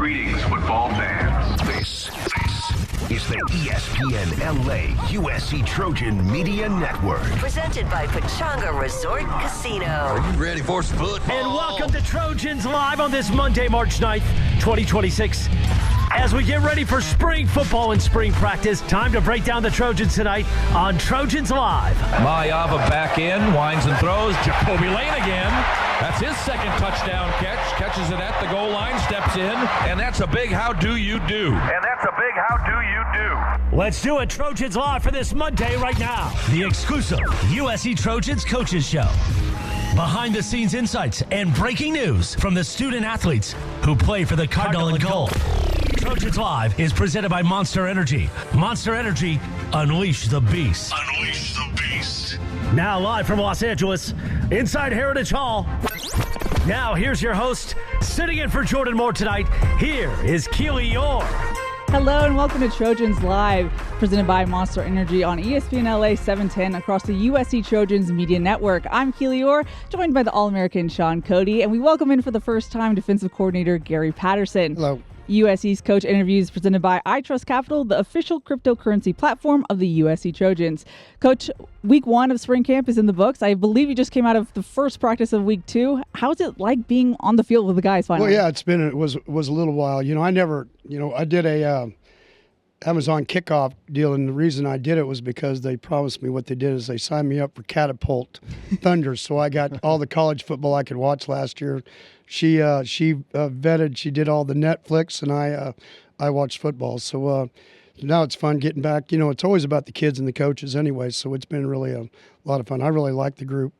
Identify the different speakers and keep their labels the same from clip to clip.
Speaker 1: Greetings, football fans.
Speaker 2: This is the ESPN LA USC Trojan Media Network.
Speaker 3: Presented by Pechanga Resort Casino.
Speaker 4: Are you ready for some football?
Speaker 5: And welcome to Trojans Live on this Monday, March 9th, 2026. As we get ready for spring football and spring practice, time to break down the Trojans tonight on Trojans Live.
Speaker 6: Mayava back in, winds and throws. Jacoby Lane again. That's his second touchdown catch. Catches it at the goal line, steps in, and that's a big how do you do.
Speaker 5: Let's do it. Trojans Live for this Monday right now. The exclusive USC Trojans Coaches Show. Behind the scenes insights and breaking news from the student athletes who play for the Cardinal and Gold. Trojans Live is presented by Monster Energy. Monster Energy, unleash the beast.
Speaker 2: Unleash the beast.
Speaker 5: Now live from Los Angeles, inside Heritage Hall. Now here's your host, sitting in for Jordan Moore tonight. Here is Keely Eure.
Speaker 7: Hello and welcome to Trojans Live, presented by Monster Energy on ESPN LA 710 across the USC Trojans Media Network. I'm Keely Eure, joined by the All-American Shaun Cody, and we welcome in for the first time defensive coordinator Gary Patterson.
Speaker 8: Hello.
Speaker 7: USC's coach interviews presented by iTrust Capital, the official cryptocurrency platform of the USC Trojans. Coach, week one of spring camp is in the books. I believe you just came out of the first practice of week two. How's it like being on the field with the guys finally?
Speaker 8: Well, yeah, it was a little while. I did a Amazon kickoff deal, and the reason I did it was because they promised me what they did is they signed me up for Catapult Thunder, so I got all the college football I could watch last year. She vetted, she did all the Netflix, and I watched football. So now it's fun getting back. It's always about the kids and the coaches anyway, so it's been really a lot of fun. I really like the group.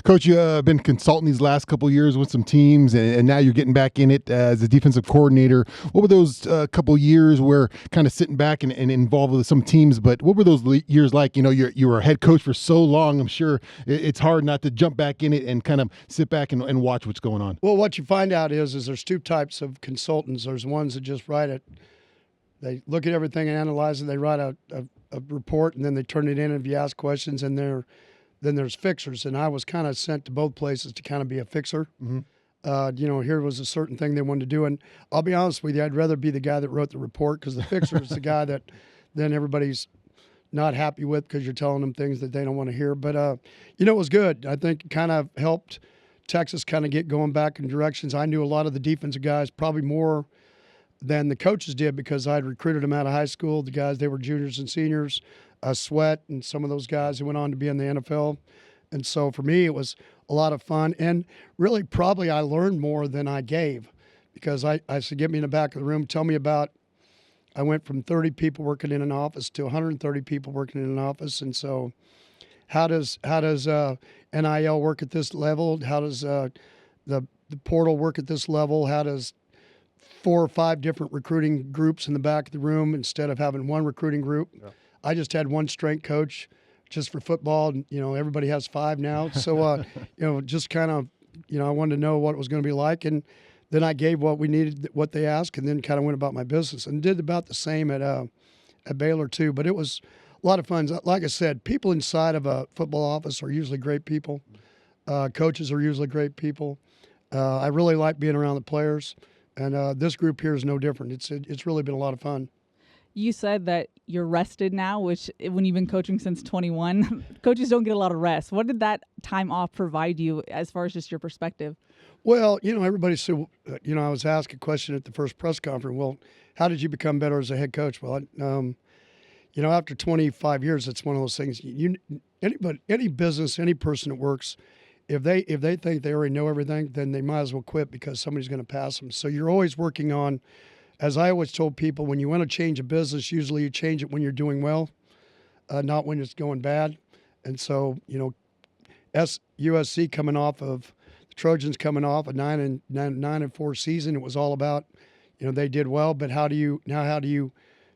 Speaker 9: Coach, you've been consulting these last couple of years with some teams, and now you're getting back in it as a defensive coordinator. What were those couple of years where kind of sitting back and involved with some teams, but what were those years like? You were a head coach for so long. I'm sure it's hard not to jump back in it and kind of sit back and watch what's going on.
Speaker 8: Well, what you find out is there's two types of consultants. There's ones that just write it. They look at everything and analyze it. They write a report, and then they turn it in if you ask questions, and then there's fixers, and I was kind of sent to both places to kind of be a fixer. Mm-hmm. Here was a certain thing they wanted to do, and I'll be honest with you, I'd rather be the guy that wrote the report because the fixer is the guy that then everybody's not happy with because you're telling them things that they don't want to hear. But, it was good. I think it kind of helped Texas kind of get going back in directions. I knew a lot of the defensive guys, probably more than the coaches did because I'd recruited them out of high school. The guys, they were juniors and seniors. Sweat and some of those guys who went on to be in the NFL. And so for me, it was a lot of fun. And really, probably I learned more than I gave because I said, get me in the back of the room. Tell me about, I went from 30 people working in an office to 130 people working in an office. And so how does NIL work at this level? How does the portal work at this level? How does 4 or 5 different recruiting groups in the back of the room instead of having one recruiting group? Yeah. I just had one strength coach just for football. And, everybody has 5 now. So, just kind of, I wanted to know what it was going to be like. And then I gave what we needed, what they asked, and then kind of went about my business and did about the same at Baylor too. But it was a lot of fun. Like I said, people inside of a football office are usually great people. Coaches are usually great people. I really like being around the players. And this group here is no different. It's really been a lot of fun.
Speaker 7: You said that you're rested now, which when you've been coaching since 21, coaches don't get a lot of rest. What did that time off provide you as far as just your perspective?
Speaker 8: Well, everybody said, I was asked a question at the first press conference. Well, how did you become better as a head coach? Well, after 25 years, it's one of those things. Any business, any person that works, if they think they already know everything, then they might as well quit because somebody's going to pass them. So you're always working on. As I always told people, when you want to change a business, usually you change it when you're doing well, not when it's going bad. And so, USC coming off of the Trojans coming off a 9-4 season, it was all about, they did well, but how do you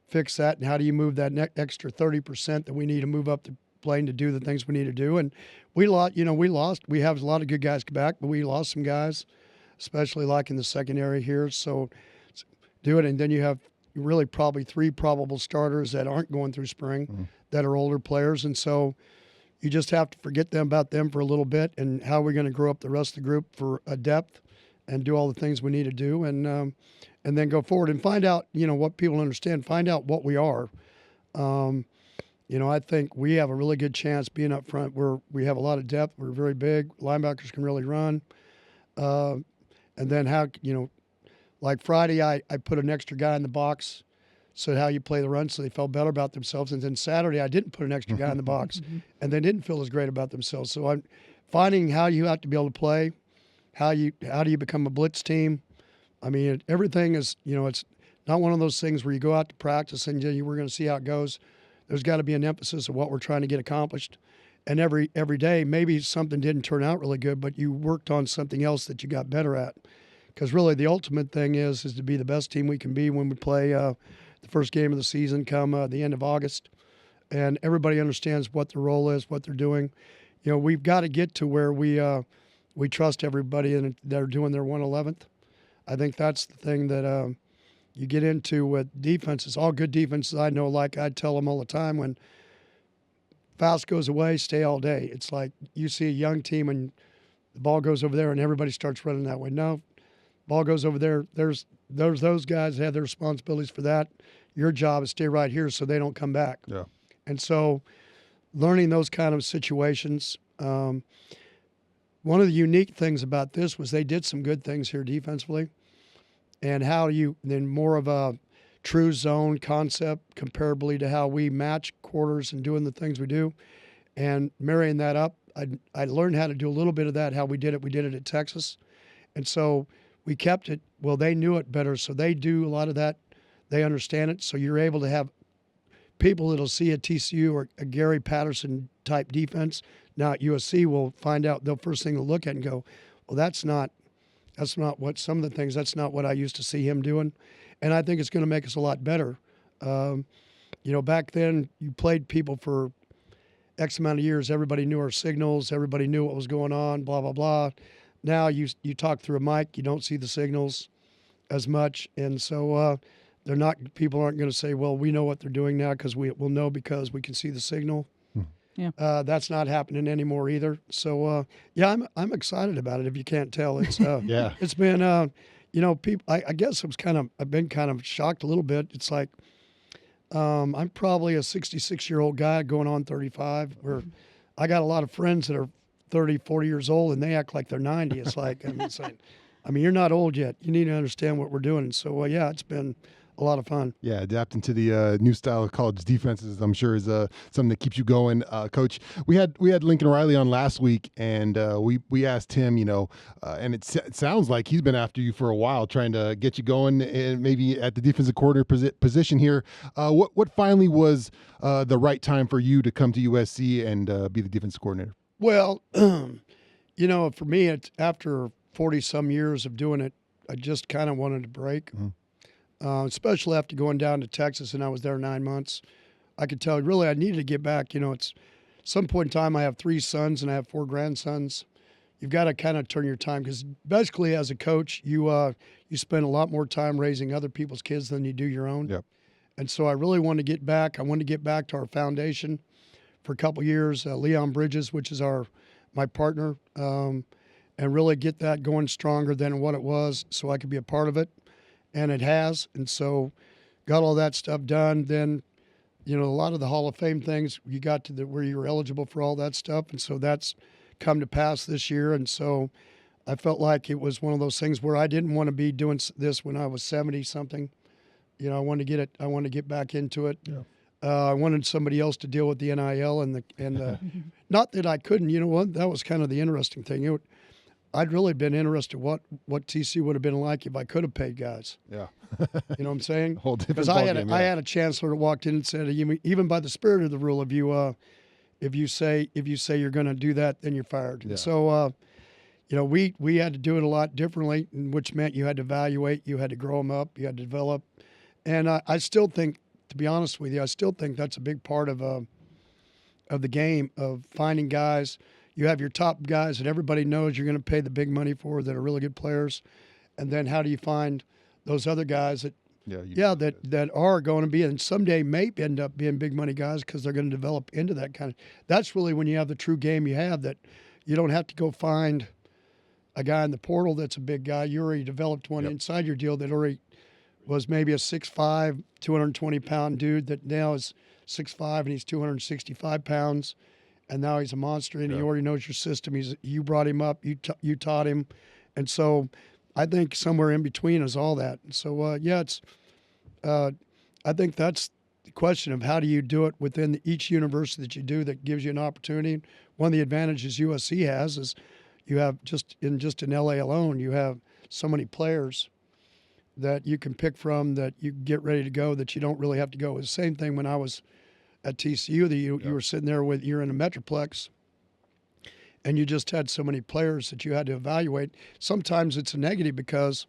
Speaker 8: fix that, and how do you move that extra 30% that we need to move up the plane to do the things we need to do? And we lost. We have a lot of good guys back, but we lost some guys, especially like in the secondary here. So. Do it, and then you have really probably 3 probable starters that aren't going through spring that are older players, and so you just have to forget about them for a little bit and how we're going to grow up the rest of the group for a depth and do all the things we need to do, and then go forward and find out, what people understand. Find out what we are. I think we have a really good chance being up front. We have a lot of depth. We're very big. Linebackers can really run. And then like Friday, I put an extra guy in the box, so how you play the run, so they felt better about themselves. And then Saturday, I didn't put an extra guy in the box, and they didn't feel as great about themselves. So I'm finding how you have to be able to play, how do you become a blitz team. I mean, everything is, it's not one of those things where you go out to practice and we're going to see how it goes. There's got to be an emphasis of what we're trying to get accomplished. And every day, maybe something didn't turn out really good, but you worked on something else that you got better at. Because really the ultimate thing is to be the best team we can be when we play the first game of the season come the end of August. And everybody understands what their role is, what they're doing. We've got to get to where we trust everybody and they're doing their 111th. I think that's the thing that you get into with defenses. All good defenses I know, like I tell them all the time, when fast goes away, stay all day. It's like you see a young team and the ball goes over there and everybody starts running that way. No, ball goes over there. There's those guys that have their responsibilities for that. Your job is stay right here so they don't come back.
Speaker 9: Yeah.
Speaker 8: And so learning those kind of situations. One of the unique things about this was they did some good things here defensively. And how you then more of a true zone concept comparably to how we match quarters and doing the things we do, and marrying that up. I learned how to do a little bit of that, how we did it. We did it at Texas. And so we kept it. Well, they knew it better, so they do a lot of that. They understand it. So you're able to have people that'll see a TCU or a Gary Patterson type defense. Now at USC will find out, the first thing they'll look at and go, well, that's not what some of the things, that's not what I used to see him doing. And I think it's going to make us a lot better. Back then you played people for X amount of years. Everybody knew our signals. Everybody knew what was going on, blah, blah, blah. Now you talk through a mic, you don't see the signals as much. And so people aren't going to say, well, we know what they're doing now because we'll know because we can see the signal. Yeah. That's not happening anymore either. So I'm excited about it. If you can't tell, it's
Speaker 9: yeah.
Speaker 8: It's been people. I guess I've been kind of shocked a little bit. It's like I'm probably a 66-year-old guy going on 35. Where I got a lot of friends that are 30, 40 years old and they act like they're 90. It's like you're not old yet. You need to understand what we're doing. And so it's been a lot of fun.
Speaker 9: Yeah, adapting to the new style of college defenses, I'm sure, is something that keeps you going, Coach. We had Lincoln Riley on last week, and we asked him, and it sounds like he's been after you for a while, trying to get you going, and maybe at the defensive coordinator position here. What finally was the right time for you to come to USC and be the defensive coordinator?
Speaker 8: Well, for me, it's after 40-some years of doing it, I just kind of wanted to break. Mm-hmm. Especially after going down to Texas, and I was there 9 months. I could tell really I needed to get back. It's some point in time I have 3 sons and I have 4 grandsons. You've got to kind of turn your time, because basically as a coach, you spend a lot more time raising other people's kids than you do your own.
Speaker 9: Yep.
Speaker 8: And so I really wanted to get back. I wanted to get back to our foundation for a couple years. Leon Bridges, which is my partner, and really get that going stronger than what it was, so I could be a part of it. And it has, and so got all that stuff done. Then, a lot of the Hall of Fame things, you got to where you were eligible for all that stuff, and so that's come to pass this year. And so I felt like it was one of those things where I didn't want to be doing this when I was 70-something. I wanted to get back into it. Yeah. I wanted somebody else to deal with the NIL and the not that I couldn't. That was kind of the interesting thing. I'd really been interested what TC would have been like if I could have paid guys.
Speaker 9: Yeah.
Speaker 8: You know what I'm saying?
Speaker 9: Whole different
Speaker 8: Because I had a chancellor that walked in and said, even by the spirit of the rule, if you say you're going to do that, then you're fired.
Speaker 9: Yeah.
Speaker 8: So, we had to do it a lot differently, which meant you had to evaluate, you had to grow them up, you had to develop. And I still think, to be honest with you, that's a big part of the game, of finding guys. You have your top guys that everybody knows you're going to pay the big money for, that are really good players, and then how do you find those other guys that that are going to be, and someday may end up being big money guys because they're going to develop into that kind of. That's really when you have the true game you have, that you don't have to go find a guy in the portal that's a big guy. You already developed one inside your deal that already was maybe a 6'5", 220-pound dude that now is 6'5", and he's 265 pounds, and now he's a monster, and he already knows your system. You brought him up, you taught him, and so I think somewhere in between is all that. So it's I think that's the question of how do you do it within each university that you do that gives you an opportunity. One of the advantages USC has is you have just in LA alone, you have so many players that you can pick from that you get ready to go that you don't really have to go. It was the same thing when I was at TCU. That you were sitting there you're in a Metroplex, and you just had so many players that you had to evaluate. Sometimes it's a negative because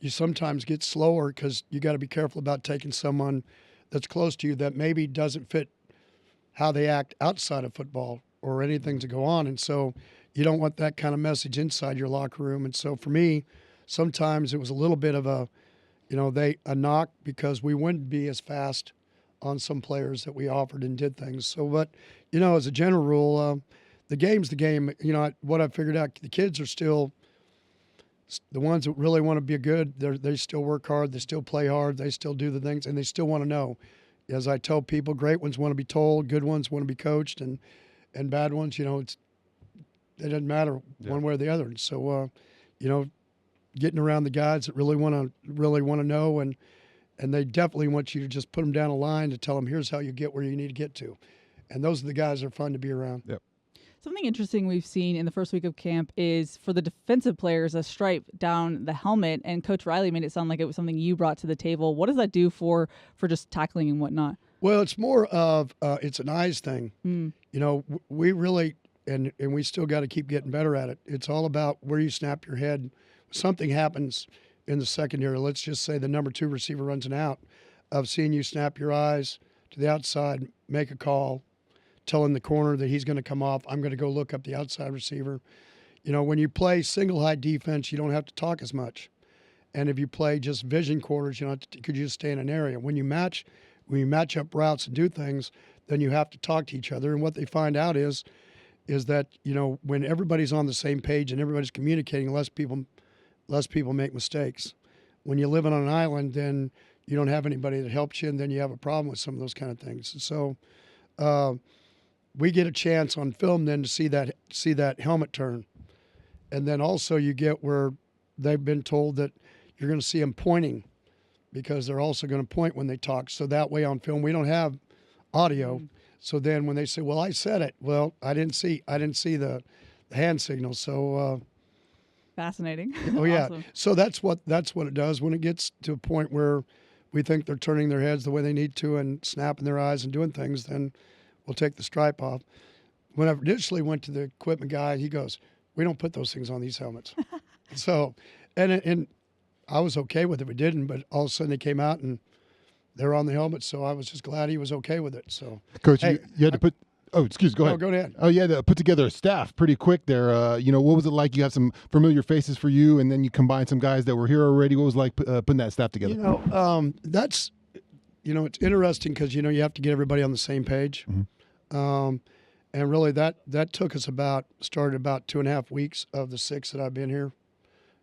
Speaker 8: you sometimes get slower because you got to be careful about taking someone that's close to you that maybe doesn't fit how they act outside of football or anything to go on. And so you don't want that kind of message inside your locker room. And so for me, sometimes it was a little bit of a knock because we wouldn't be as fast on some players that we offered and did things. So, but, as a general rule, the game's the game. What I figured out, the kids are still the ones that really want to be good. They still work hard. They still play hard. They still do the things, and they still want to know. As I tell people, great ones want to be told, good ones want to be coached, and bad ones, it doesn't matter one way or the other. And so, getting around the guys that really want to know, and they definitely want you to just put them down a line to tell them, here's how you get where you need to get to. And those are the guys that are fun to be around.
Speaker 9: Yep.
Speaker 7: Something interesting we've seen in the first week of camp is for the defensive players, a stripe down the helmet. And Coach Riley made it sound like it was something you brought to the table. What does that do for just tackling and whatnot?
Speaker 8: Well, it's more of it's an eyes thing. We really, and we still got to keep getting better at it. It's all about where you snap your head. Something happens in the secondary. Let's just say the number 2 receiver runs an out, of seeing you snap your eyes to the outside, make a call, telling the corner that he's going to come off. I'm going to go look up the outside receiver. When you play single high defense, you don't have to talk as much. And if you play just vision quarters, could you just stay in an area? When you match up routes and do things, then you have to talk to each other. And what they find out is that, when everybody's on the same page and everybody's communicating, less people make mistakes. When you live on an island, then you don't have anybody that helps you, and then you have a problem with some of those kind of things. And so we get a chance on film then to see that helmet turn. And then also you get where they've been told that you're going to see them pointing because they're also going to point when they talk. So that way on film we don't have audio. So then when they say, well, I said it, well, I didn't see the hand signal. So
Speaker 7: fascinating.
Speaker 8: Oh yeah.
Speaker 7: Awesome.
Speaker 8: So that's what it does when it gets to a point where we think they're turning their heads the way they need to and snapping their eyes and doing things, then we'll take the stripe off. When I initially went to the equipment guy, he goes, we don't put those things on these helmets. So, and I was okay with it. We didn't, but all of a sudden they came out and they're on the helmet. So I was just glad he was okay with it. So,
Speaker 9: Coach, you had to put. Oh, excuse. Go ahead.
Speaker 8: No, go ahead.
Speaker 9: Oh, you had to put together a staff pretty quick there. What was it like? You have some familiar faces for you, and then you combine some guys that were here already. What was it like putting that staff together?
Speaker 8: That's, it's interesting because you have to get everybody on the same page. Mm-hmm. And really that took us started about 2.5 weeks of the 6 that I've been here.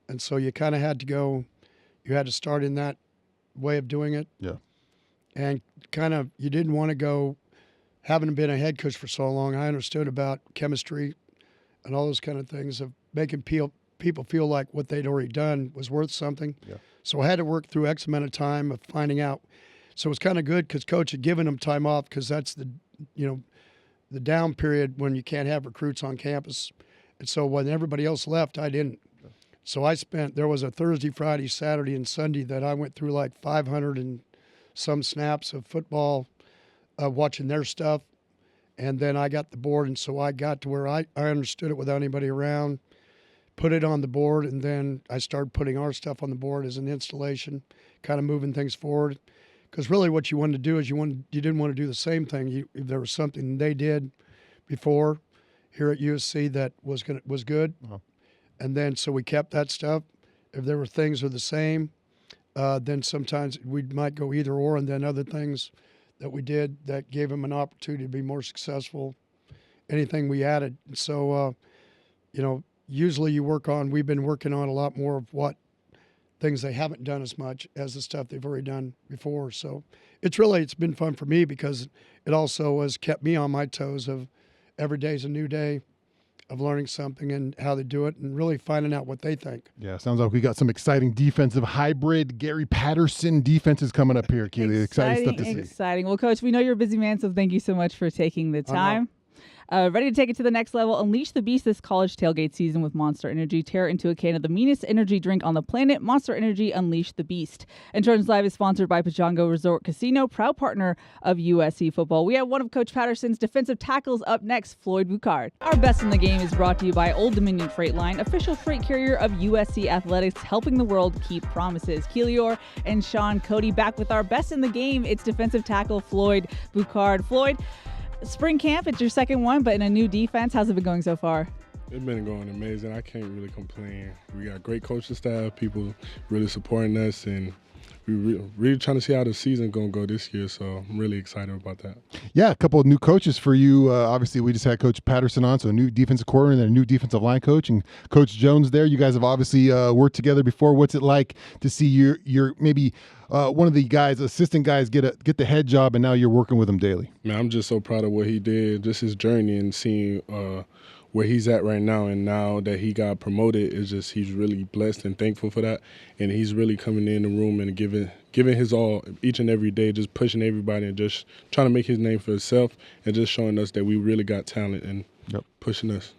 Speaker 8: And so you kind of had to start in that way of doing it. Yeah. And kind of, you didn't want to go, having been a head coach for so long, I understood about chemistry and all those kind of things of making people feel like what they'd already done was worth something. Yeah. So I had to work through X amount of time of finding out. So it was kind of good because Coach had given them time off because that's the down period when you can't have recruits on campus. And so when everybody else left, I didn't. So there was a Thursday, Friday, Saturday, and Sunday that I went through like 500 and some snaps of football, watching their stuff. And then I got the board, and so I got to where I understood it without anybody around, put it on the board, and then I started putting our stuff on the board as an installation, kind of moving things forward. Because really what you wanted to do is you didn't want to do the same thing. If there was something they did before here at USC that was good, uh-huh. And then so we kept that stuff. If there were things that are the same, then sometimes we might go either or, and then other things that we did that gave them an opportunity to be more successful, anything we added. So, usually we've been working on a lot more of what things they haven't done as much as the stuff they've already done before. So it's been fun for me because it also has kept me on my toes of every day's a new day of learning something and how they do it and really finding out what they think.
Speaker 9: Yeah, sounds like we got some exciting defensive hybrid Gary Patterson defenses coming up here, Keely. Exciting stuff to see.
Speaker 7: Exciting. Well, Coach, we know you're a busy man, so thank you so much for taking the time. Ready to take it to the next level? Unleash the beast this college tailgate season with Monster Energy. Tear into a can of the meanest energy drink on the planet. Monster Energy, unleash the beast. And Trojans Live is sponsored by Pachanga Resort Casino, proud partner of USC football. We have one of Coach Patterson's defensive tackles up next, Floyd Boucard. Our Best in the Game is brought to you by Old Dominion Freight Line, official freight carrier of USC Athletics, helping the world keep promises. Keely Eure and Shaun Cody back with our Best in the Game. It's defensive tackle Floyd Boucard. Floyd, spring camp, it's your second one, but in a new defense. How's it been going so far?
Speaker 10: It's been going amazing. I can't really complain. We got great coaching staff, people really supporting us, and we're really trying to see how the season going to go this year, so I'm really excited about that.
Speaker 9: Yeah, a couple of new coaches for you. Obviously, we just had Coach Patterson on, so a new defensive coordinator and a new defensive line coach, and Coach Jones there. You guys have obviously worked together before. What's it like to see your maybe one of the guys, assistant guys, get the head job, and now you're working with him daily?
Speaker 10: Man, I'm just so proud of what he did, just his journey, and seeing where he's at right now, and now that he got promoted, he's really blessed and thankful for that, and he's really coming in the room and giving his all each and every day, just pushing everybody and just trying to make his name for himself and just showing us that we really got talent and pushing us.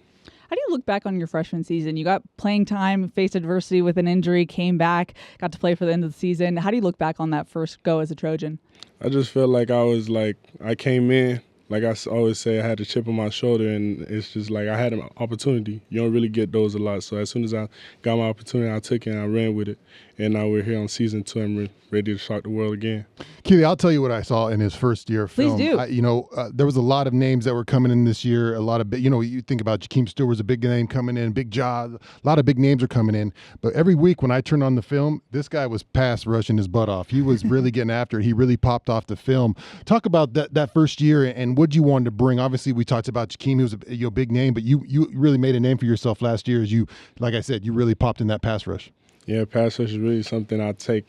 Speaker 7: How do you look back on your freshman season? You got playing time, faced adversity with an injury, came back, got to play for the end of the season. How do you look back on that first go as a Trojan?
Speaker 10: I just felt like I came in, like I always say, I had a chip on my shoulder, and it's just like I had an opportunity. You don't really get those a lot. So as soon as I got my opportunity, I took it and I ran with it. And now we're here on season 2 and we're ready to shock the world again.
Speaker 9: Keely, I'll tell you what I saw in his first year of film.
Speaker 7: Please do.
Speaker 9: There was a lot of names that were coming in this year. A lot of, you think about Jakeem Stewart's a big name coming in, Big Jaw. A lot of big names are coming in. But every week when I turned on the film, this guy was pass rushing his butt off. He was really getting after it. He really popped off the film. Talk about that first year and what you wanted to bring. Obviously, we talked about Jakeem, who was a big name, but you really made a name for yourself last year as you, like I said, you really popped in that pass rush.
Speaker 10: Yeah, pass rush is really something I take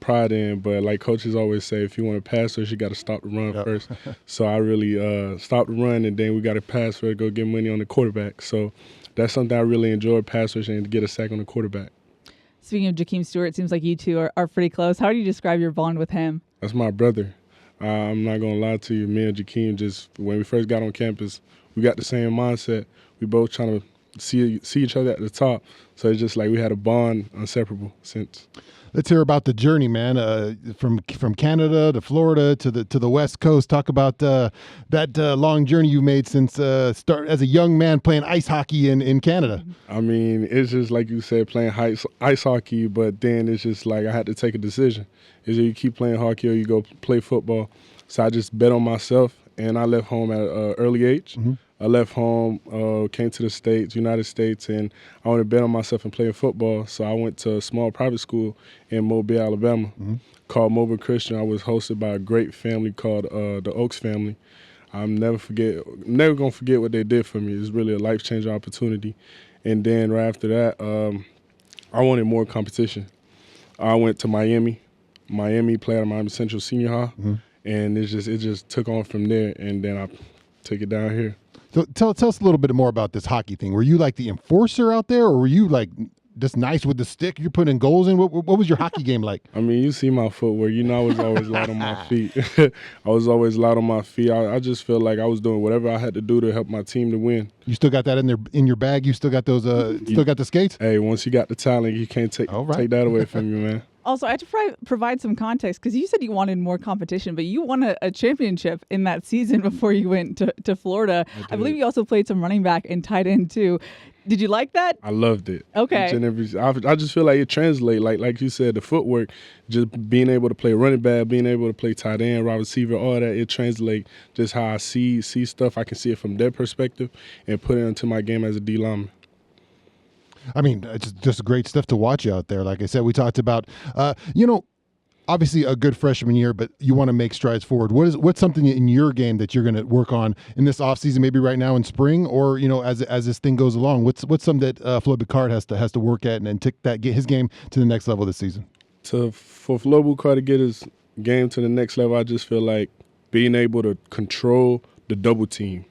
Speaker 10: pride in. But like coaches always say, if you want to pass rush, you got to stop the run first. So I really stopped the run, and then we got to pass rush, go get money on the quarterback. So that's something I really enjoy, pass rush, and to get a sack on the quarterback.
Speaker 7: Speaking of Jakeem Stewart, it seems like you two are pretty close. How do you describe your bond with him?
Speaker 10: That's my brother. I'm not going to lie to you. Me and Jakeem, just when we first got on campus, we got the same mindset. We both trying to see each other at the top. So it's just like we had a bond inseparable since.
Speaker 9: Let's hear about the journey, man. From Canada to Florida to the West Coast. Talk about that long journey you made since start as a young man playing ice hockey in Canada.
Speaker 10: I mean, it's just like you said, playing ice hockey, but then it's just like I had to take a decision. Either you keep playing hockey or you go play football. So I just bet on myself, and I left home at an early age. Mm-hmm. I left home, came to the United States, and I wanted to bet on myself and playing football. So I went to a small private school in Mobile, Alabama, called Mobile Christian. I was hosted by a great family called the Oaks family. I'm never gonna forget what they did for me. It's really a life-changing opportunity. And then right after that, I wanted more competition. I went to Miami, played at Miami Central Senior High, and it just took on from there. And then I took it down here.
Speaker 9: So tell us a little bit more about this hockey thing. Were you like the enforcer out there, or were you like just nice with the stick? You're putting goals in. What was your hockey game like?
Speaker 10: I mean, you see my footwork. I was always light on my feet. I was always light on my feet. I just felt like I was doing whatever I had to do to help my team to win.
Speaker 9: You still got that in your bag? You still got those? Still got the skates?
Speaker 10: Hey, once you got the talent, you can't take that away from you, man.
Speaker 7: Also, I have to provide some context because you said you wanted more competition, but you won a championship in that season before you went to Florida. I believe you also played some running back and tight end too. Did you like that?
Speaker 10: I loved it.
Speaker 7: Okay.
Speaker 10: I just feel like it translates, like you said, the footwork, just being able to play running back, being able to play tight end, wide receiver, all that, it translates just how I see stuff. I can see it from their perspective and put it into my game as a D lineman.
Speaker 9: I mean, it's just great stuff to watch out there. Like I said, we talked about, Obviously a good freshman year, but you want to make strides forward. What's something in your game that you're going to work on in this offseason, maybe right now in spring, or as this thing goes along? What's something that Floyd Boucard has to work at and get his game to the next level this season?
Speaker 10: For Floyd Boucard to get his game to the next level, I just feel like being able to control the double team.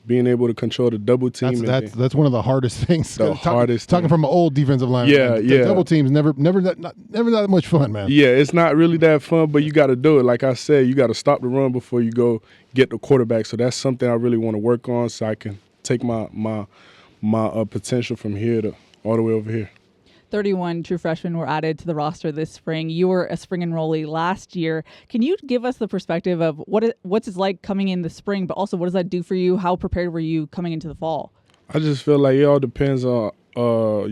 Speaker 10: Being able to control the double team.
Speaker 9: That's one of the hardest things.
Speaker 10: Hardest
Speaker 9: talking from an old defensive lineman.
Speaker 10: Yeah.
Speaker 9: Double teams never that much fun, man.
Speaker 10: Yeah, it's not really that fun, but you got to do it. Like I said, you got to stop the run before you go get the quarterback. So that's something I really want to work on, so I can take my potential from here to all the way over here.
Speaker 7: 31 true freshmen were added to the roster this spring. You were a spring enrollee last year. Can you give us the perspective of what's it like coming in the spring, but also what does that do for you? How prepared were you coming into the fall?
Speaker 10: I just feel like it all depends on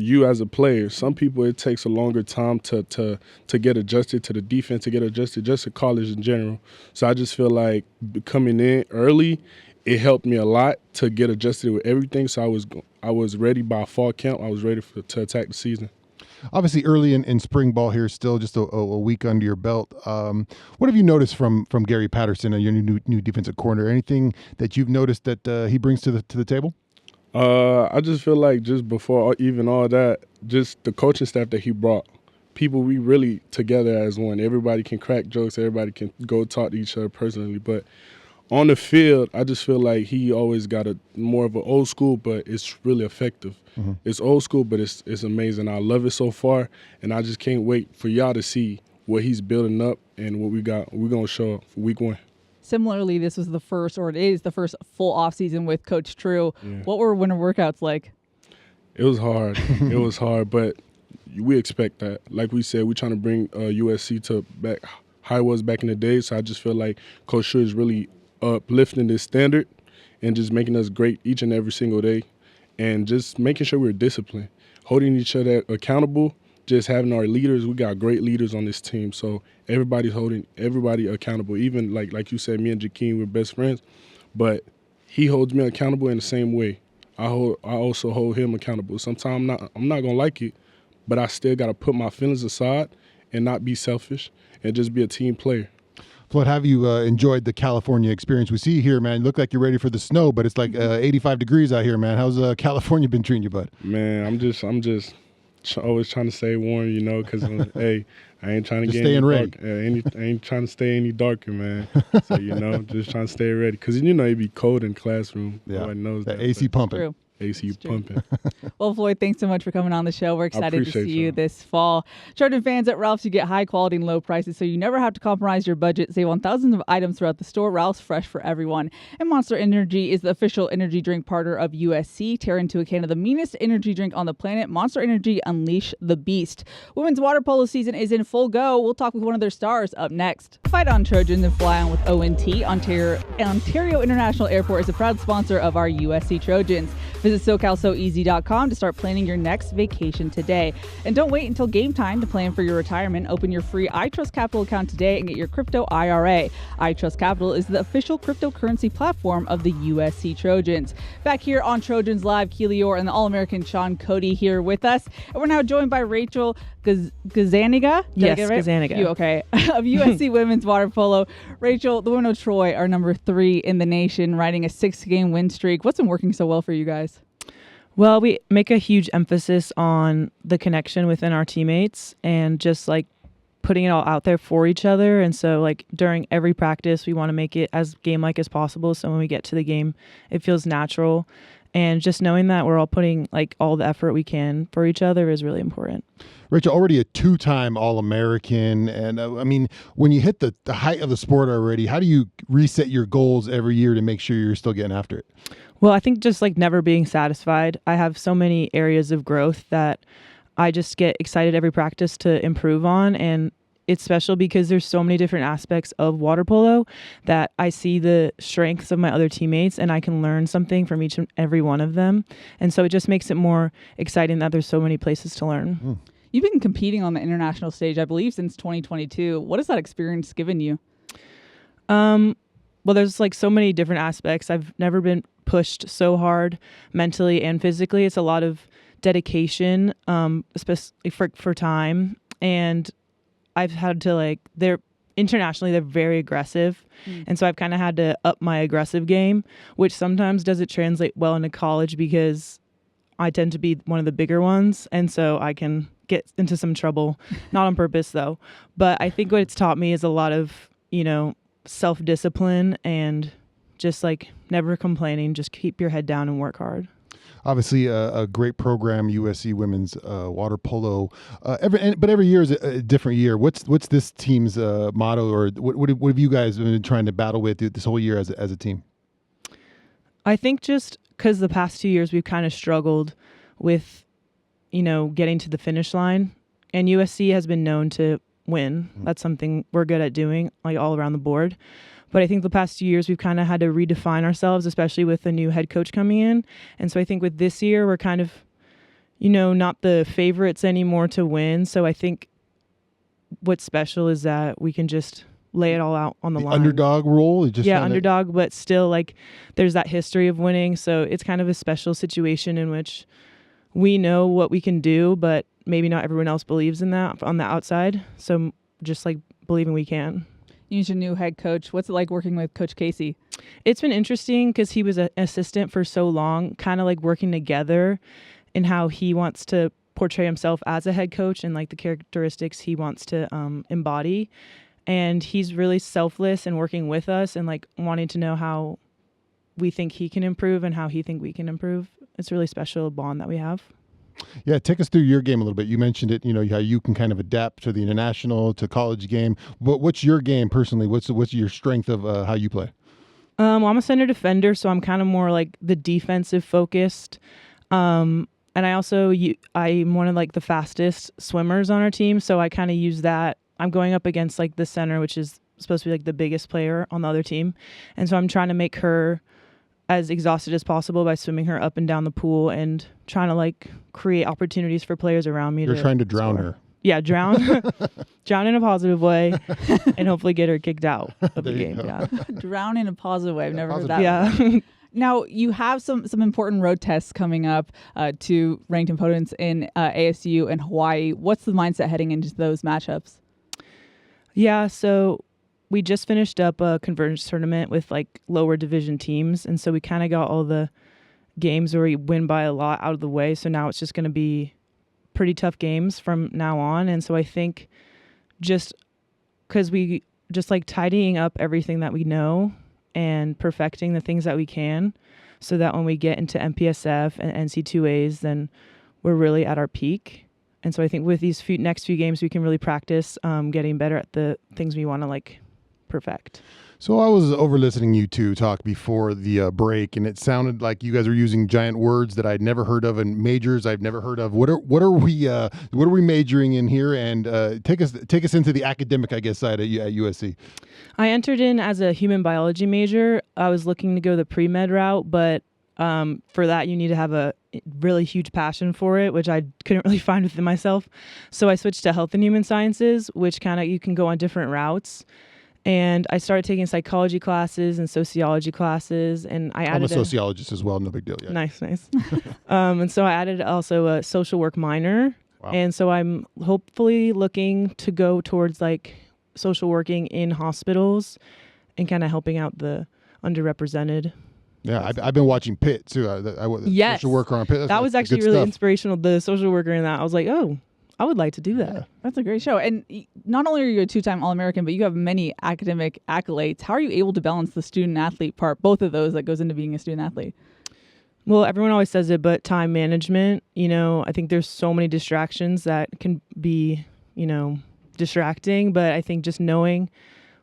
Speaker 10: you as a player. Some people, it takes a longer time to get adjusted to the defense, to get adjusted just to college in general. So I just feel like coming in early, it helped me a lot to get adjusted with everything. So I was ready by fall camp. I was ready to attack the season.
Speaker 9: Obviously, early in spring ball here, still just a week under your belt. What have you noticed from Gary Patterson, your new defensive coordinator? Anything that you've noticed that he brings to the table?
Speaker 10: I just feel like just before even all that, just the coaching staff that he brought, people we really together as one. Everybody can crack jokes. Everybody can go talk to each other personally, but on the field, I just feel like he always got more of an old school, but it's really effective. Mm-hmm. It's old school, but it's amazing. I love it so far, and I just can't wait for y'all to see what he's building up and what we're going to show up for week 1.
Speaker 7: Similarly, this was it is the first full offseason with Coach True. Yeah. What were winter workouts like?
Speaker 10: It was hard. It was hard, but we expect that. Like we said, we're trying to bring USC to back how it was back in the day, so I just feel like Coach True is really uplifting this standard and just making us great each and every single day, and just making sure we're disciplined, holding each other accountable, just having our leaders. We got great leaders on this team, so everybody's holding everybody accountable. Even like you said, me and Jakeem, we're best friends, but he holds me accountable in the same way. I also hold him accountable. Sometimes I'm not gonna like it, but I still gotta put my feelings aside and not be selfish and just be a team player.
Speaker 9: Floyd, have you enjoyed the California experience? We see you here, man. You look like you're ready for the snow, but it's like 85 degrees out here, man. How's California been treating you, bud?
Speaker 10: Man, I'm just always trying to stay warm, because hey, I ain't trying to get
Speaker 9: staying ready.
Speaker 10: I ain't trying to stay any darker, man. So just trying to stay ready, because it'd be cold in the classroom.
Speaker 9: Yeah,
Speaker 10: nobody knows that.
Speaker 9: AC pumping.
Speaker 7: True.
Speaker 10: AC pumping.
Speaker 7: Well, Floyd, thanks so much for coming on the show. We're excited to see you this fall. Trojan fans, at Ralph's, you get high quality and low prices, so you never have to compromise your budget. Save on thousands of items throughout the store. Ralph's, fresh for everyone. And Monster Energy is the official energy drink partner of USC. Tear into a can of the meanest energy drink on the planet. Monster Energy, unleash the beast. Women's water polo season is in full go. We'll talk with one of their stars up next. Fight on, Trojans, and fly on with ONT. Ontario International Airport is a proud sponsor of our USC Trojans. Visit SoCalSoEasy.com to start planning your next vacation today. And don't wait until game time to plan for your retirement. Open your free iTrust Capital account today and get your crypto IRA. iTrust Capital is the official cryptocurrency platform of the USC Trojans. Back here on Trojans Live, Keely Eure and the All-American Shaun Cody here with us. And we're now joined by Rachel Gazzaniga.
Speaker 11: Yes, Gazzaniga.
Speaker 7: Okay. Of USC Women's Water Polo. Rachel, the women of Troy are number 3 in the nation, riding a 6-game win streak. What's been working so well for you guys?
Speaker 11: Well, we make a huge emphasis on the connection within our teammates and just putting it all out there for each other. And so during every practice, we want to make it as game-like as possible. So when we get to the game, it feels natural. And just knowing that we're all putting all the effort we can for each other is really important.
Speaker 9: Rachel, already a 2-time All-American. And when you hit the height of the sport already, how do you reset your goals every year to make sure you're still getting after it?
Speaker 11: Well, I think just never being satisfied. I have so many areas of growth that I just get excited every practice to improve on. And it's special because there's so many different aspects of water polo that I see the strengths of my other teammates and I can learn something from each and every one of them. And so it just makes it more exciting that there's so many places to learn.
Speaker 7: You've been competing on the international stage, I believe, since 2022. What has that experience given you?
Speaker 11: Well, there's so many different aspects. I've never been pushed so hard mentally and physically. It's a lot of dedication, especially for time. And I've had to they're internationally, they're very aggressive. And so I've kind of had to up my aggressive game, which sometimes doesn't translate well into college because I tend to be one of the bigger ones. And so I can get into some trouble, not on purpose though. But I think what it's taught me is a lot of, self-discipline and just never complaining, just keep your head down and work hard.
Speaker 9: Obviously, a great program, USC women's water polo. Every year is a different year. What's this team's motto, or what have you guys been trying to battle with this whole year as a team?
Speaker 11: I think just because the past 2 years we've kind of struggled with, getting to the finish line, and USC has been known to win. That's something we're good at doing, all around the board. But I think the past 2 years we've kind of had to redefine ourselves, especially with the new head coach coming in. And so I think with this year we're kind of, not the favorites anymore to win. So I think what's special is that we can just lay it all out on the line.
Speaker 9: Underdog role?
Speaker 11: Underdog, but still there's that history of winning. So it's kind of a special situation in which we know what we can do, but maybe not everyone else believes in that on the outside. So just believing we can.
Speaker 7: You mentioned new head coach. What's it like working with Coach Casey?
Speaker 11: It's been interesting because he was an assistant for so long, kind of working together in how he wants to portray himself as a head coach and the characteristics he wants to embody. And he's really selfless and working with us and wanting to know how we think he can improve and how he think we can improve. It's a really special bond that we have.
Speaker 9: Yeah, take us through your game a little bit. You mentioned it, how you can kind of adapt to the international, to college game. What's your game personally? What's your strength of how you play?
Speaker 11: I'm a center defender, so I'm kind of more the defensive focused. And I'm one of the fastest swimmers on our team, so I kind of use that. I'm going up against the center, which is supposed to be the biggest player on the other team. And so I'm trying to make her as exhausted as possible by swimming her up and down the pool and trying to create opportunities for players around me.
Speaker 9: You're trying to drown her.
Speaker 11: Yeah, drown in a positive way and hopefully get her kicked out of the game. Yeah.
Speaker 7: Drown in a positive way. I've never heard that.
Speaker 11: Yeah.
Speaker 7: Now, you have some important road tests coming up to ranked opponents in ASU and Hawaii. What's the mindset heading into those matchups?
Speaker 11: Yeah, so we just finished up a convergence tournament with lower division teams. And so we kind of got all the games where we win by a lot out of the way. So now it's just going to be pretty tough games from now on. And so I think just because we just tidying up everything that we know and perfecting the things that we can so that when we get into MPSF and NC2As, then we're really at our peak. And so I think with these next few games, we can really practice getting better at the things we want to perfect.
Speaker 9: So I was over-listening you two talk before the break, and it sounded like you guys are using giant words that I'd never heard of and majors I've never heard of. What are we majoring in here? And take us into the academic, I guess, side at USC.
Speaker 11: I entered in as a human biology major. I was looking to go the pre-med route, but for that you need to have a really huge passion for it, which I couldn't really find within myself. So I switched to health and human sciences, which you can go on different routes. And I started taking psychology classes and sociology classes, and I'm a
Speaker 9: sociologist as well. No big deal. Yeah.
Speaker 11: Nice. And so I added also a social work minor. Wow. And so I'm hopefully looking to go towards social working in hospitals and kind of helping out the underrepresented.
Speaker 9: Yeah, I've been watching Pitt too.
Speaker 11: Yes.
Speaker 9: Social worker on Pitt.
Speaker 11: That was actually really inspirational. The social worker in that, I was like, oh, I would like to do that.
Speaker 7: Yeah. That's a great show. And not only are you a two-time All-American, but you have many academic accolades. How are you able to balance the student-athlete part, both of those that goes into being a student-athlete?
Speaker 11: Well, everyone always says it, but time management, I think there's so many distractions that can be, distracting. But I think just knowing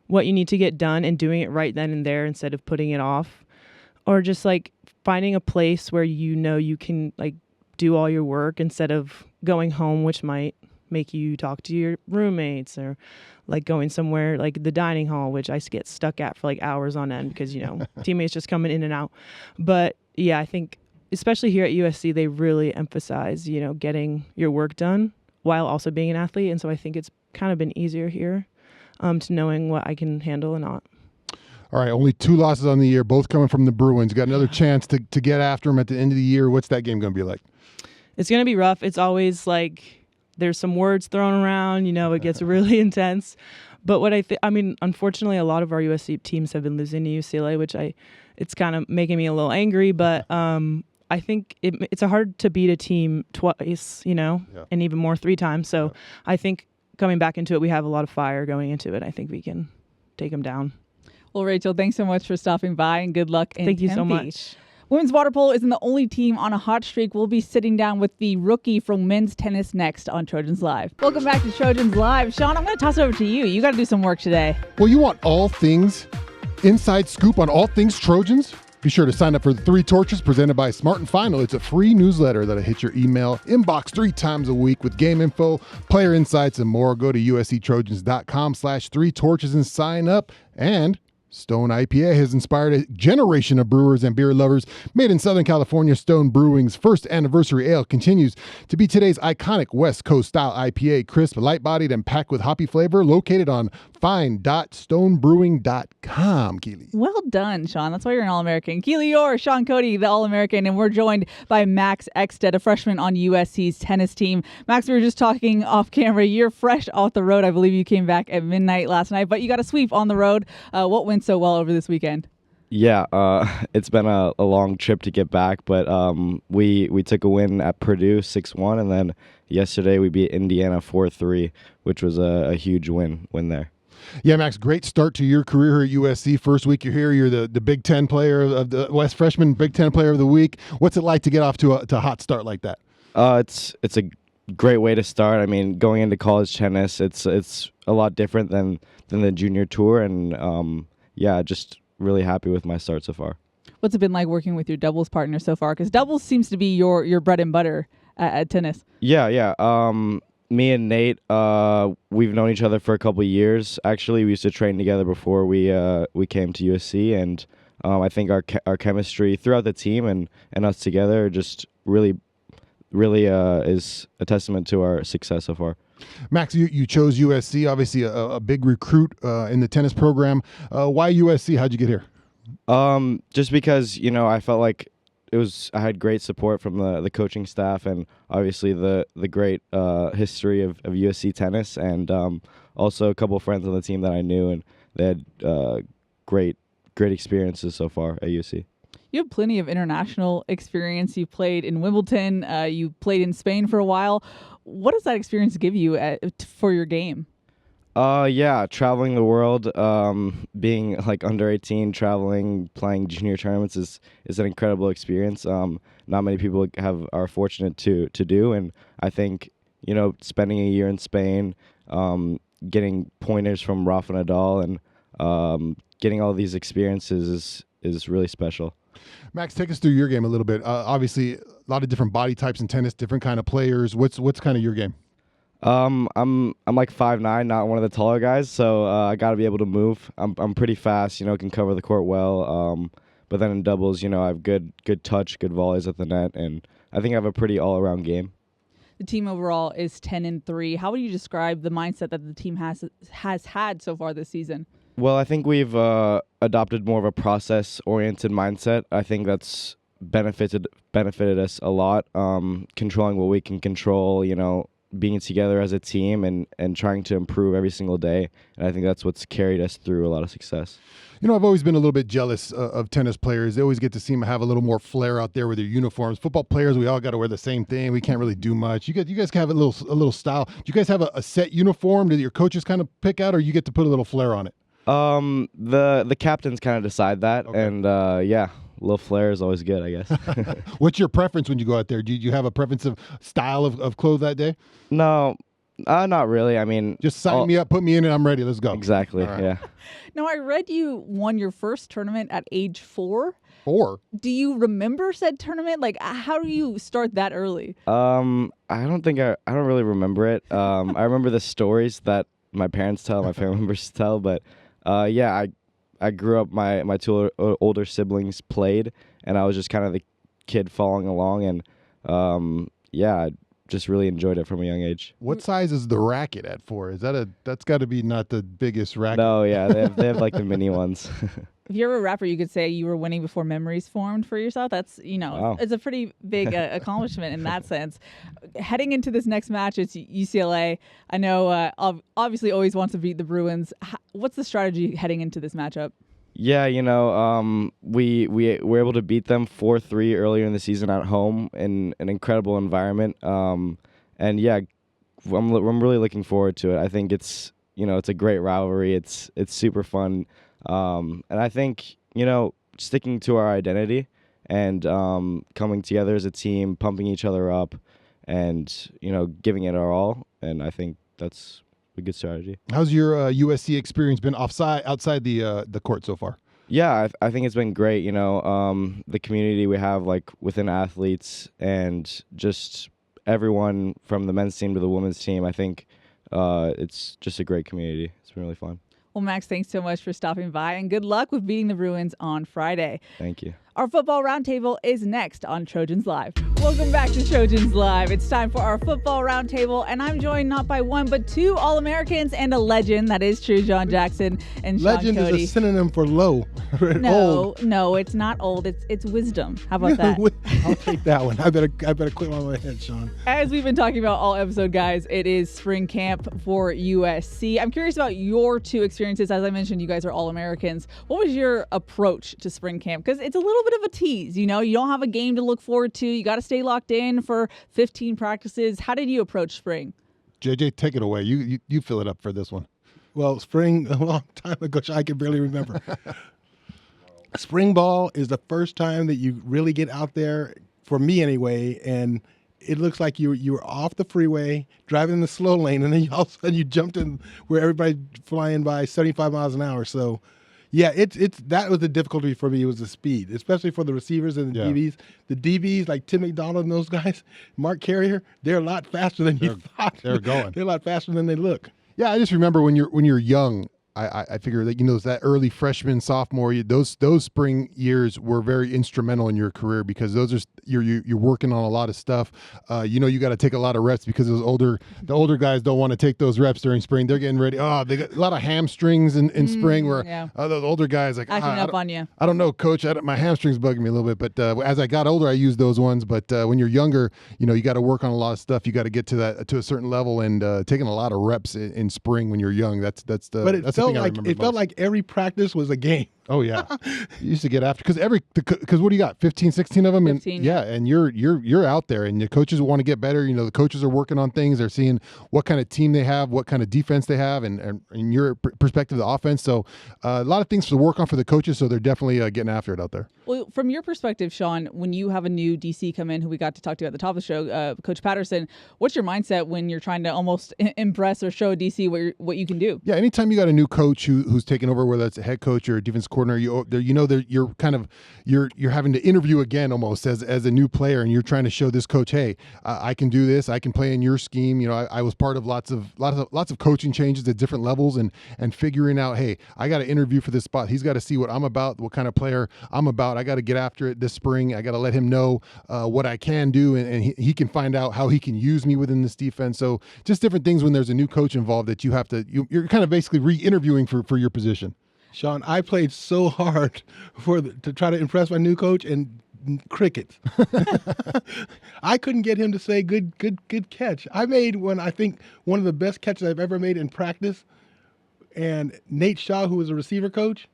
Speaker 11: what you need to get done and doing it right then and there instead of putting it off, or just finding a place where you can do all your work instead of going home, which might make you talk to your roommates, or going somewhere like the dining hall, which I get stuck at for hours on end because, teammates just coming in and out. But yeah, I think especially here at USC, they really emphasize, getting your work done while also being an athlete. And so I think it's kind of been easier here to knowing what I can handle and not.
Speaker 9: All right, only 2 losses on the year, both coming from the Bruins. Got another chance to get after them at the end of the year. What's that game going to be like?
Speaker 11: It's going to be rough. It's always there's some words thrown around. It gets really intense. But what unfortunately, a lot of our USC teams have been losing to UCLA, which it's kind of making me a little angry. But I think it's hard to beat a team twice, and even more 3 times. So I think coming back into it, we have a lot of fire going into it. I think we can take them down.
Speaker 7: Well, Rachel, thanks so much for stopping by, and good luck in
Speaker 11: Thank you
Speaker 7: Tempe.
Speaker 11: so much.
Speaker 7: Women's water polo isn't the only team on a hot streak. We'll be sitting down with the rookie from men's tennis next on Trojans Live. Welcome back to Trojans Live. Shaun, I'm going to toss it over to you. You got to do some work today.
Speaker 9: Well, you want all things inside scoop on all things Trojans? Be sure to sign up for the 3 Torches presented by Smart and Final. It's a free newsletter that'll hit your email inbox 3 times a week with game info, player insights, and more. Go to usctrojans.com/3 Torches and sign up. And Stone IPA has inspired a generation of brewers and beer lovers. Made in Southern California, Stone Brewing's first anniversary ale continues to be today's iconic West Coast style IPA, crisp, light-bodied, and packed with hoppy flavor, located on fine.stonebrewing.com. Keely.
Speaker 7: Well done, Shaun. That's why you're an All-American. Keely Eure, Shaun Cody, the All-American, and we're joined by Max Exsted, a freshman on USC's tennis team. Max, we were just talking off camera. You're fresh off the road. I believe you came back at midnight last night, but you got a sweep on the road. What went so well over this weekend?
Speaker 12: Yeah, it's been a long trip to get back, but we took a win at Purdue 6-1, and then yesterday we beat Indiana 4-3, which was a huge win there.
Speaker 9: Yeah, Max, great start to your career here at USC. First week you're here, you're the Big Ten player of the West Freshman Big Ten player of the week. What's it like to get off to a hot start like that?
Speaker 12: It's a great way to start. I mean, going into college tennis, it's a lot different than the junior tour, and just really happy with my start so far.
Speaker 7: What's it been like working with your doubles partner so far? Because doubles seems to be your bread and butter at tennis.
Speaker 12: Yeah. Me and Nate, we've known each other for a couple of years. Actually, we used to train together before we came to USC, and I think our chemistry throughout the team and us together just really is a testament to our success so far.
Speaker 9: Max, you chose USC, obviously a big recruit in the tennis program. Why USC? How'd you get here?
Speaker 12: Just because, I felt like I had great support from the coaching staff, and obviously the great history of USC tennis, and also a couple of friends on the team that I knew, and they had great experiences so far at USC.
Speaker 7: You have plenty of international experience. You played in Wimbledon. You played in Spain for a while. What does that experience give you for your game?
Speaker 12: Traveling the world, being like under 18, traveling, playing junior tournaments is an incredible experience. Not many people are fortunate to do, and I think spending a year in Spain, getting pointers from Rafa Nadal, and getting all these experiences is really special.
Speaker 9: Max, take us through your game a little bit. Obviously, a lot of different body types in tennis, different kind of players. What's kind of your game?
Speaker 12: I'm like 5'9", not one of the taller guys, so I got to be able to move. I'm pretty fast, can cover the court well. But then in doubles, I have good touch, good volleys at the net, and I think I have a pretty all-around game.
Speaker 7: The team overall is 10-3. How would you describe the mindset that the team has had so far this season?
Speaker 12: Well, I think we've adopted more of a process-oriented mindset. I think that's benefited us a lot, controlling what we can control, being together as a team and trying to improve every single day. And I think that's what's carried us through a lot of success.
Speaker 9: I've always been a little bit jealous of tennis players. They always get to seem to have a little more flair out there with their uniforms. Football players, we all got to wear the same thing. We can't really do much. You guys can have a little style. Do you guys have a set uniform that your coaches kind of pick out, or you get to put a little flair on it?
Speaker 12: The captains kind of decide that, okay. And a little flair is always good, I guess.
Speaker 9: What's your preference when you go out there? Do you have a preference of style of clothes that day?
Speaker 12: No, not really. I mean,
Speaker 9: just sign me up, put me in, and I'm ready. Let's go.
Speaker 12: Exactly.
Speaker 9: Right.
Speaker 12: Yeah.
Speaker 7: Now, I read you won your first tournament at age 4.
Speaker 9: 4?
Speaker 7: Do you remember said tournament? Like, how do you start that early?
Speaker 12: I don't really remember it. I remember the stories that my parents tell, my family members tell, but I grew up, my 2 older siblings played, and I was just kind of the kid following along, and I just really enjoyed it from a young age.
Speaker 9: What size is the racket at 4? That's got to be not the biggest racket.
Speaker 12: No, yeah, they have like the mini ones.
Speaker 7: If you're a rapper, you could say you were winning before memories formed for yourself. That's,
Speaker 12: Wow.
Speaker 7: it's a pretty big accomplishment in that sense. Heading into this next match, it's UCLA. I know obviously always wants to beat the Bruins. What's the strategy heading into this matchup?
Speaker 12: Yeah, we were able to beat them 4-3 earlier in the season at home in an incredible environment. And yeah, I'm really looking forward to it. I think it's a great rivalry. It's super fun. And I think, sticking to our identity and coming together as a team, pumping each other up, and, giving it our all. And I think that's a good strategy.
Speaker 9: How's your USC experience been outside the court so far?
Speaker 12: Yeah, I think it's been great. The community we have within athletes and just everyone from the men's team to the women's team. I think it's just a great community. It's been really fun.
Speaker 7: Well, Max, thanks so much for stopping by, and good luck with beating the Bruins on Friday.
Speaker 12: Thank you.
Speaker 7: Our football roundtable is next on Trojans Live. Welcome back to Trojans Live. It's time for our football roundtable, and I'm joined not by one, but two All-Americans and a legend. That is true, John Jackson and Shaun Cody.
Speaker 13: Legend is a synonym for low.
Speaker 7: No, it's not old. It's wisdom. How about that?
Speaker 13: I'll take that one. I better quit on my head, Shaun.
Speaker 7: As we've been talking about all episode, guys, it is spring camp for USC. I'm curious about your two experiences. As I mentioned, you guys are All-Americans. What was your approach to spring camp? Because it's a little bit of a tease. You don't have a game to look forward to. You got to stay locked in for 15 practices. How did you approach spring?
Speaker 9: JJ, take it away. You fill it up for this one.
Speaker 13: Well, spring, a long time ago, I can barely remember. Spring ball is the first time that you really get out there, for me anyway, and it looks like you were off the freeway, driving in the slow lane, and then all of a sudden you jumped in where everybody's flying by 75 miles an hour. So, yeah, that was the difficulty for me, was the speed, especially for the receivers and the DBs. The DBs, like Tim McDonald and those guys, Mark Carrier, they're a lot faster than you thought.
Speaker 9: They're going.
Speaker 13: They're a lot faster than they look.
Speaker 9: Yeah, I just remember when you're young, I figure that that early freshman, sophomore, those spring years were very instrumental in your career, because those are you're working on a lot of stuff. You got to take a lot of reps, because the older guys don't want to take those reps during spring. They're getting ready. Oh, they got a lot of hamstrings in spring, where those older guys
Speaker 7: acting up on you.
Speaker 9: I don't know, coach. My hamstrings bugging me a little bit, but as I got older, I used those ones. But when you're younger, you got to work on a lot of stuff. You got to get to a certain level, and taking a lot of reps in spring when you're young. That's the thing I remember.
Speaker 13: It felt like every practice was a game.
Speaker 9: Oh yeah, you used to get after, because what do you got? 15, 16 of them,
Speaker 7: 15,
Speaker 9: and you're out there, and the coaches want to get better. The coaches are working on things. They're seeing what kind of team they have, what kind of defense they have, and in your perspective, the offense. So a lot of things to work on for the coaches. So they're definitely getting after it out there.
Speaker 7: Well, from your perspective, Shaun, when you have a new DC come in, who we got to talk to at the top of the show, Coach Patterson, what's your mindset when you're trying to almost impress or show DC what you can do?
Speaker 9: Yeah, anytime you got a new coach who's taking over, whether it's a head coach or a defense coordinator, you're having to interview again almost as a new player, and you're trying to show this coach, hey, I can do this, I can play in your scheme. I was part of lots of coaching changes at different levels, and figuring out, hey, I got to interview for this spot. He's got to see what I'm about, what kind of player I'm about. I got to get after it this spring. I got to let him know what I can do, and he can find out how he can use me within this defense. So just different things when there's a new coach involved that you're kind of basically re-interviewing for your position.
Speaker 13: Shaun, I played so hard to try to impress my new coach, and crickets. I couldn't get him to say good catch. I made one of the best catches I've ever made in practice, and Nate Shaw, who was a receiver coach,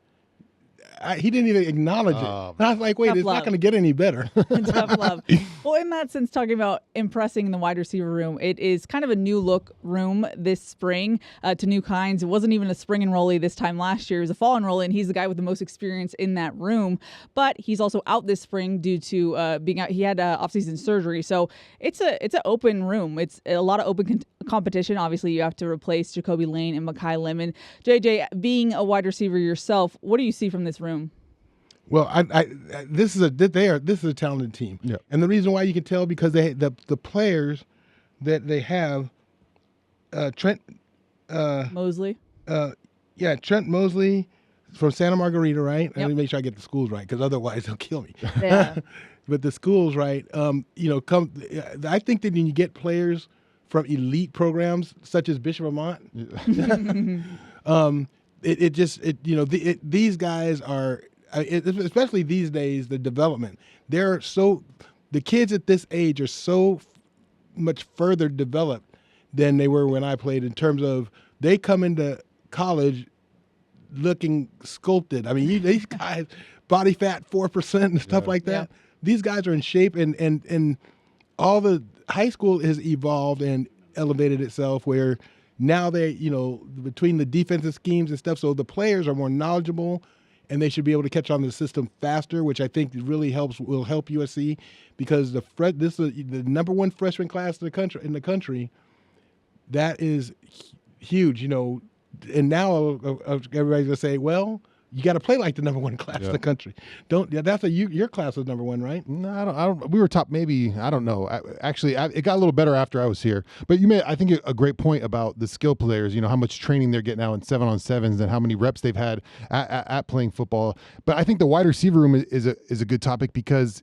Speaker 13: he didn't even acknowledge it. And I was like, wait,
Speaker 7: Tough
Speaker 13: it's
Speaker 7: love.
Speaker 13: not going to get any better.
Speaker 7: Tough love. Well, in that sense, talking about impressing in the wide receiver room, it is kind of a new look room this spring to new kinds. It wasn't even a spring enrollee this time last year. It was a fall enrollee, and he's the guy with the most experience in that room. But he's also out this spring due to being out. He had off-season surgery. So it's an open room. It's a lot of open competition. Obviously, you have to replace Jacoby Lane and Mekhi Lemon. JJ, being a wide receiver yourself, what do you see from this room?
Speaker 13: Well, this is a talented team, and the reason why you can tell, because the players that they have, Trent
Speaker 7: Mosley.
Speaker 13: Trent Mosley from Santa Margarita, right? Yep. Let me make sure I get the schools right, because otherwise they'll kill me.
Speaker 7: Yeah.
Speaker 13: But the schools, right? I think that when you get players from elite programs such as Bishop Vermont, these guys are, especially these days, the development. The kids at this age are so much further developed than they were when I played in terms of they come into college looking sculpted. I mean, these guys, body fat 4% and stuff like that. Yeah. These guys are in shape, and all the high school has evolved and elevated itself where now they, between the defensive schemes and stuff, so the players are more knowledgeable and they should be able to catch on to the system faster, which I think really will help USC because this is the number one freshman class in the country. That is huge, and now everybody's gonna say, well, you got to play like the number one class in the country. Your class was number one, right?
Speaker 9: No, I don't. We were top, maybe. I don't know. It got a little better after I was here. But you made, I think, a great point about the skill players. How much training they're getting now in 7-on-7s and how many reps they've had at playing football. But I think the wide receiver room is a good topic because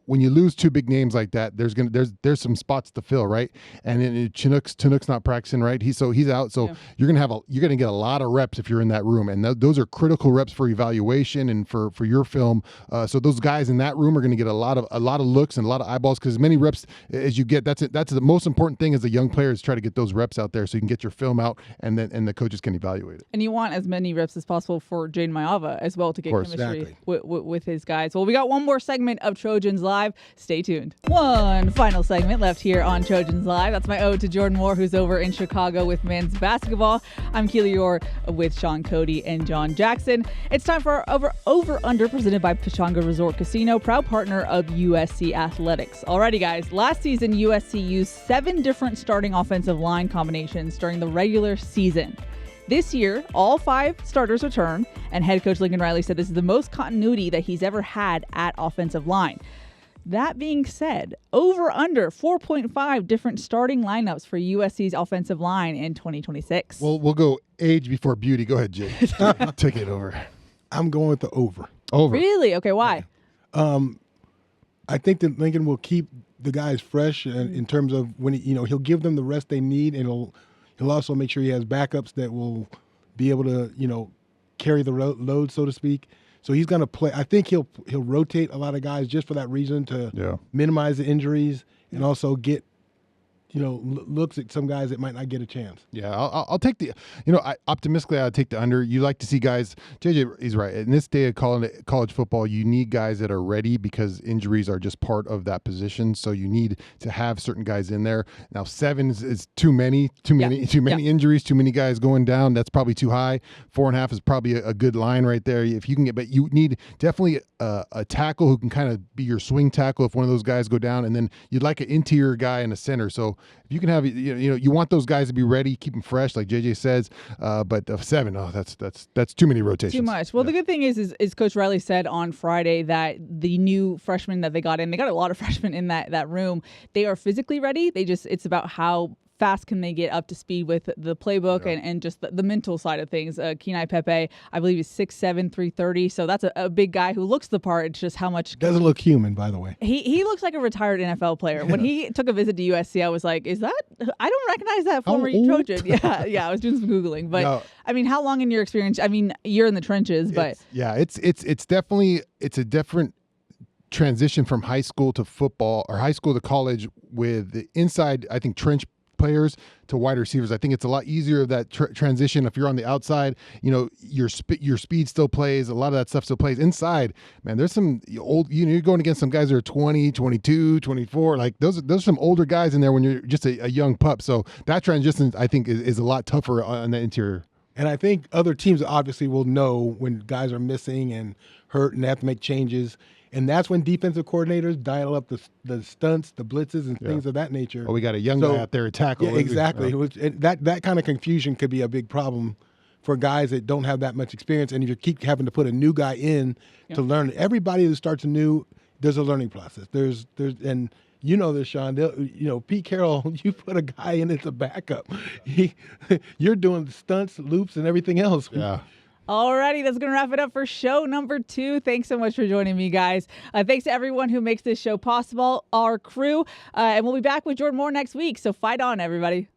Speaker 9: when you lose two big names like that, there's some spots to fill, right? And then Chinook's not practicing, right? He's out, so you're gonna get a lot of reps if you're in that room, and those are critical reps for evaluation and for your film. So those guys in that room are gonna get a lot of looks and a lot of eyeballs because as many reps as you get, that's the most important thing as a young player is try to get those reps out there so you can get your film out and the coaches can evaluate it.
Speaker 7: And you want as many reps as possible for Jaden Maiava as well to get chemistry with his guys. Well, we got one more segment of Trojans Live. Stay tuned. One final segment left here on Trojans Live. That's my ode to Jordan Moore, who's over in Chicago with men's basketball. I'm Keely Eure with Shaun Cody and John Jackson. It's time for our over-under presented by Pechanga Resort Casino, proud partner of USC Athletics. Alrighty, guys. Last season, USC used 7 different starting offensive line combinations during the regular season. This year, all 5 starters return, and head coach Lincoln Riley said this is the most continuity that he's ever had at offensive line. That being said, over under 4.5 different starting lineups for USC's offensive line in 2026.
Speaker 9: Well, we'll go age before beauty. Go ahead, Jay. Take it over.
Speaker 13: I'm going with the over.
Speaker 9: Over.
Speaker 7: Really? Okay, why?
Speaker 13: I think that Lincoln will keep the guys fresh in terms of when he'll give them the rest they need, and he'll also make sure he has backups that will be able to carry the load, so to speak. So he's going to play. I think he'll rotate a lot of guys just for that reason to minimize the injuries and also get looks at some guys that might not get a chance.
Speaker 9: Yeah, I'll take the, optimistically, I'll take the under. You like to see guys, JJ, he's right. In this day of college football, you need guys that are ready because injuries are just part of that position. So you need to have certain guys in there. Now, 7 is too many injuries, too many guys going down. That's probably too high. 4.5 is probably a good line right there. If you can but you need definitely a tackle who can kind of be your swing tackle if one of those guys go down. And then you'd like an interior guy in the center. So if you can have, you want those guys to be ready, keep them fresh, like JJ says. But 7, that's too many rotations.
Speaker 7: Too much. Well, the good thing is Coach Riley said on Friday that the new freshmen that they got a lot of freshmen in that room. They are physically ready. It's about how fast can they get up to speed with the playbook and just the mental side of things. Kenai Pepe, I believe, is 6'7", 330. So that's a big guy who looks the part. It's just how much.
Speaker 13: Doesn't look human, by the way.
Speaker 7: He looks like a retired NFL player. When he took a visit to USC, I was like, I don't recognize that former Trojan. Yeah, I was doing some Googling. But no. I mean, how long in your experience? I mean, you're in the trenches, but.
Speaker 9: It's definitely a different transition from high school to football or high school to college with the inside, I think, trench players to wide receivers. I think it's a lot easier of that transition. If you're on the outside, your speed still plays. A lot of that stuff still plays. Inside, man, there's some old, you're going against some guys that are 20, 22, 24. Like those are some older guys in there when you're just a young pup. So that transition, I think, is a lot tougher on the interior.
Speaker 13: And I think other teams obviously will know when guys are missing and hurt and they have to make changes. And that's when defensive coordinators dial up the stunts, the blitzes, and things of that nature.
Speaker 9: Oh, we got a young guy out there to tackle.
Speaker 13: Yeah, exactly. That kind of confusion could be a big problem for guys that don't have that much experience. And if you keep having to put a new guy in to learn, everybody who starts anew, there's a learning process. And you know this, Shaun. Pete Carroll, you put a guy in as a backup. You're doing stunts, loops, and everything else.
Speaker 9: Yeah.
Speaker 7: Alrighty, that's going to wrap it up for show number 2. Thanks so much for joining me, guys. Thanks to everyone who makes this show possible, our crew. And we'll be back with Jordan Moore next week. So fight on, everybody.